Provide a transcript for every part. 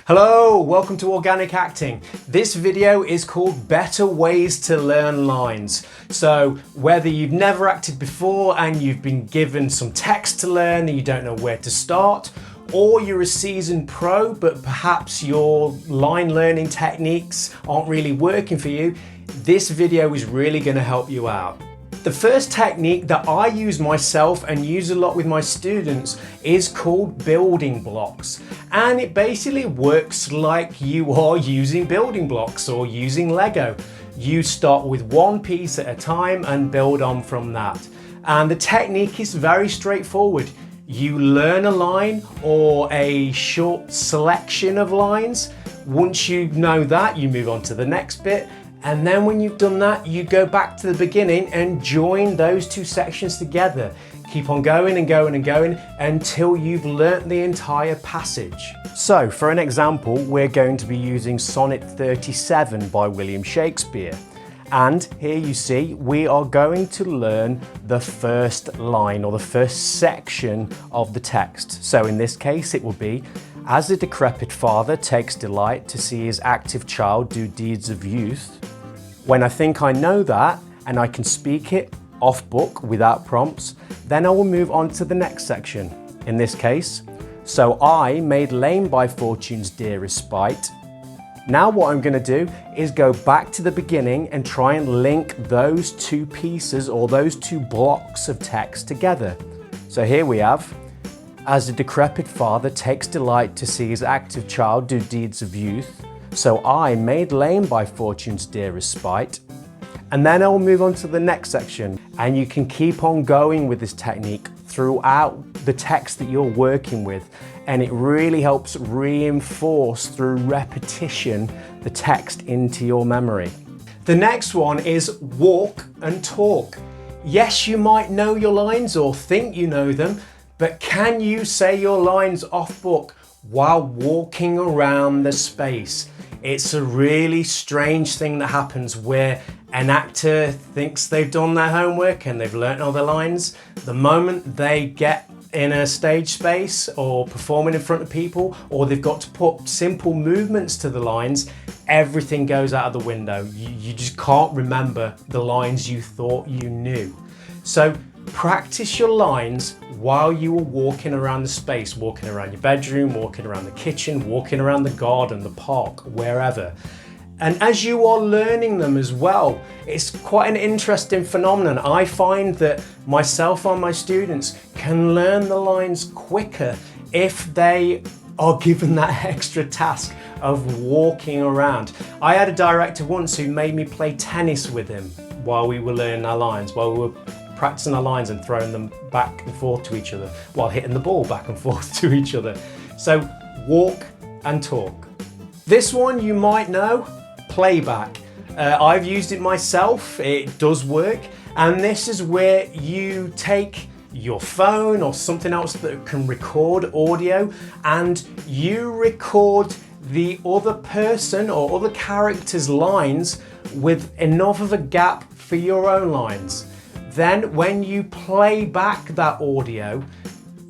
Hello, welcome to Organic Acting. This video is called Better Ways to Learn Lines. So whether you've never acted before and you've been given some text to learn and you don't know where to start, or you're a seasoned pro but perhaps your line learning techniques aren't really working for you, this video is really going to help you out. The first technique that I use myself and use a lot with my students is called building blocks. And it basically works like you are using building blocks or using Lego. You start with one piece at a time and build on from that. And the technique is very straightforward. You learn a line or a short selection of lines. Once you know that, you move on to the next bit. And then when you've done that, you go back to the beginning and join those two sections together. Keep on going and going and going until you've learnt the entire passage. So for an example, we're going to be using Sonnet 37 by William Shakespeare. And here you see, we are going to learn the first line or the first section of the text. So in this case, it will be, as a decrepit father takes delight to see his active child do deeds of youth. When I think I know that and I can speak it off book without prompts, then I will move on to the next section. In this case, so I made lame by fortune's dear respite. Now what I'm going to do is go back to the beginning and try and link those two pieces or those two blocks of text together. So here we have, as a decrepit father takes delight to see his active child do deeds of youth, so I made lame by fortune's dear respite. And then I will move on to the next section, and you can keep on going with this technique throughout the text that you're working with, and it really helps reinforce through repetition the text into your memory. The next one is walk and talk. Yes, you might know your lines or think you know them, but can you say your lines off book while walking around the space? It's a really strange thing that happens where an actor thinks they've done their homework and they've learnt all their lines. The moment they get in a stage space or performing in front of people, or they've got to put simple movements to the lines, everything goes out of the window. You just can't remember the lines you thought you knew. So practice your lines while you are walking around the space, walking around your bedroom, walking around the kitchen, walking around the garden, the park, wherever. And as you are learning them as well, it's quite an interesting phenomenon. I find that myself and my students can learn the lines quicker if they are given that extra task of walking around. I had a director once who made me play tennis with him while we were learning our lines, while we were practicing our lines and throwing them back and forth to each other while hitting the ball back and forth to each other. So walk and talk. This one you might know, playback. I've used it myself, it does work. And this is where you take your phone or something else that can record audio and you record the other person or other character's lines with enough of a gap for your own lines. Then when you play back that audio,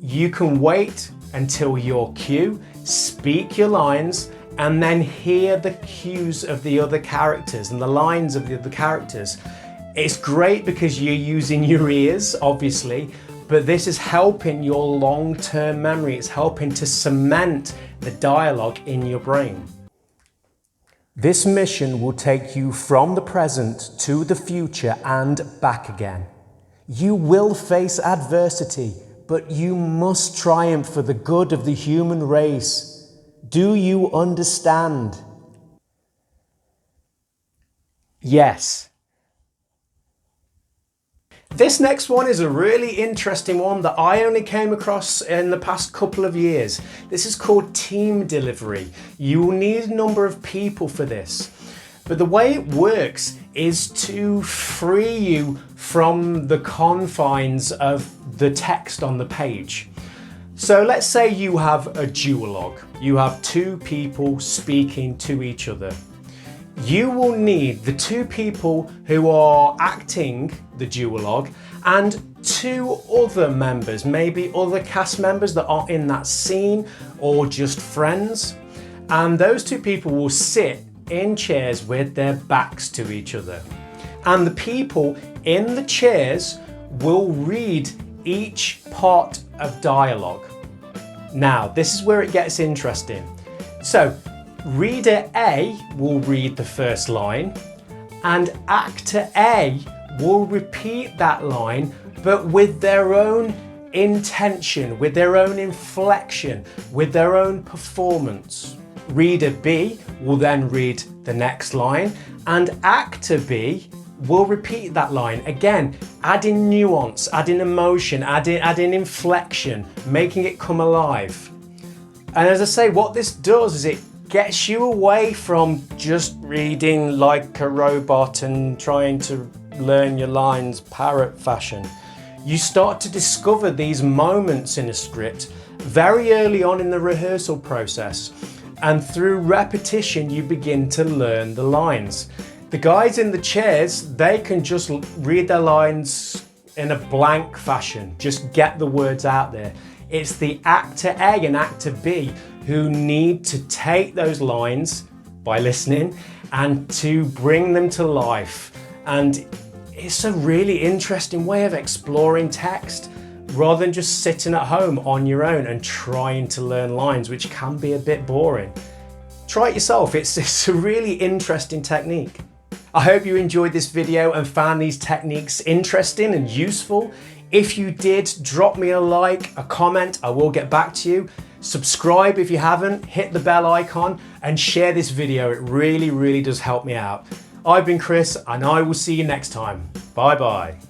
you can wait until your cue, speak your lines, and then hear the cues of the other characters and the lines of the other characters. It's great because you're using your ears, obviously, but this is helping your long-term memory. It's helping to cement the dialogue in your brain. This mission will take you from the present to the future and back again. You will face adversity, but you must triumph for the good of the human race. Do you understand? Yes. This next one is a really interesting one that I only came across in the past couple of years. This is called team delivery. You will need a number of people for this. But the way it works is to free you from the confines of the text on the page. So let's say you have a duologue. You have two people speaking to each other. You will need the two people who are acting the duologue and two other members, maybe other cast members that are in that scene or just friends. And those two people will sit in chairs with their backs to each other. And the people in the chairs will read each part of dialogue. Now, this is where it gets interesting. So, reader A will read the first line, and actor A will repeat that line, but with their own intention, with their own inflection, with their own performance. Reader B will then read the next line, and actor B will repeat that line, again, adding nuance, adding emotion, adding inflection, making it come alive. And as I say, what this does is it gets you away from just reading like a robot and trying to learn your lines parrot fashion. You start to discover these moments in a script very early on in the rehearsal process. And through repetition, you begin to learn the lines. The guys in the chairs, they can just read their lines in a blank fashion, just get the words out there. It's the actor A and actor B who need to take those lines by listening and to bring them to life. And it's a really interesting way of exploring text rather than just sitting at home on your own and trying to learn lines, which can be a bit boring. Try it yourself, it's a really interesting technique. I hope you enjoyed this video and found these techniques interesting and useful. If you did, drop me a like, a comment, I will get back to you. Subscribe if you haven't, hit the bell icon and share this video. It really, really does help me out. I've been Chris and I will see you next time. Bye bye.